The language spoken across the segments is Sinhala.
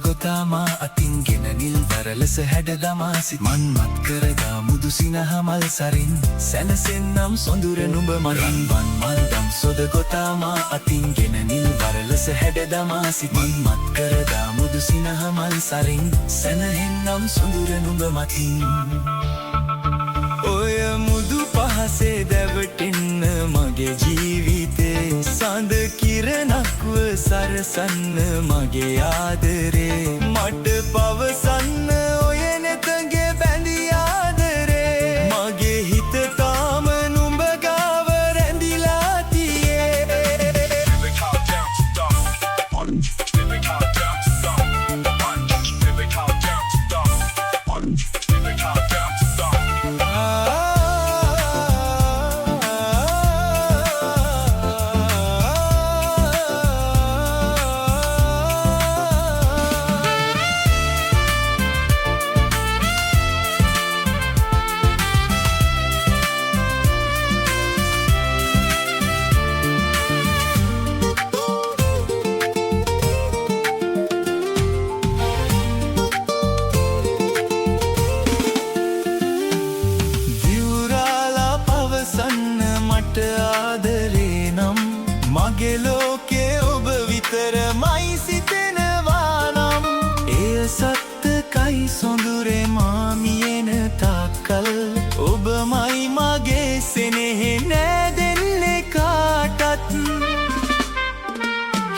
ගොතාමා අතින්ගෙන නිල් දරලෙස හැඩදමා සිත මන්මත් කරදා මුදු සිනහමල් සරින් සැනසෙන්නම් සොඳුර නුඹ මරින් වන් මල්දම් සොද ගොතාමා අතින්ගෙන නිල් දරලෙස හැඩදමා සිත මන්මත් කරදා මුදු සිනහමල් සරින් සැනහෙන්නම් සොඳුර නුඹ මතින් ඔය මුදු පහසේ දැවටෙන්න මගේ ජීවිතේ සඳ කිරණක්ව සරසන්න මගේ ආදරේ මට පවසන්න ඔය නෙතගේ බැඳි ආදරේ මගේ හිත තාම නුඹ ගාව රැඳිලා තියේ ආදරේ නම් මගේ ලෝකේ ඔබ විතරමයි සිතෙනවා නම් එය සත්තකයි සොඳුරේ මාමියෙන තාක්කල් ඔබමයි මගේ සෙනෙහෙ නෑදෙන්නේ කාටත්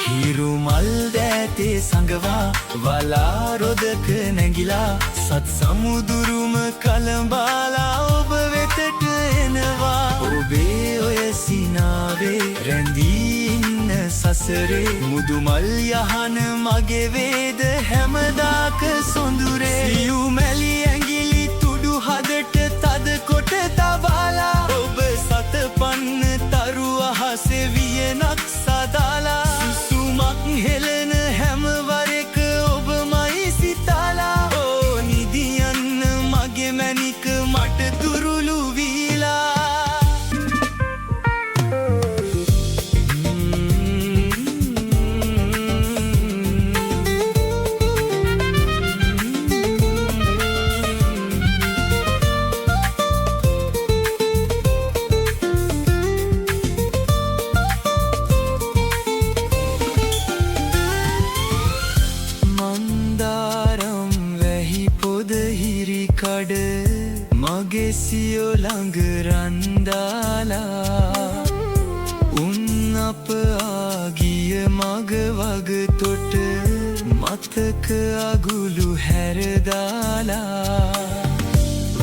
හිරු මල් දෑතේ සඟවා වලා රොදක නැගිලා සත් සමුදුරුම කලඹාලා ඔබ වෙතට එනවා ඔබේ ඔය සිනාවේ රැඳී ඉන්න සසරේ මුදුමල් යහන මගේ වේද හැමදාක සොඳුරේ සියු මැලි ඇඟිලි තුඩු හදට තද කොට තබාලා ඔබ සතපන්න තරු අහසේ වියනක් සදාලා සුසුමක් හෙලන හැමවරක ඔබමයි සිතාලා ඕ නිදියන්න මගේ මැනික මට තුරුළු වීලා කඩ මගේ සියෝ ළඟ රන්දාලා උන් අප ආගිය මග වග තොට මතක අගුළු හැරදාලා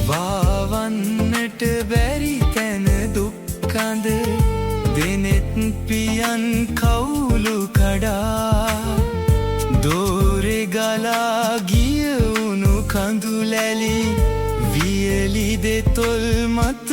වාවන්නට බැරි තැන දුක්කඳ දෙනෙත් පියන් කවුලු කඩා දෝරෙ ගලා ගිය උණු කඳුලැලි වියලි දෙතොල් මත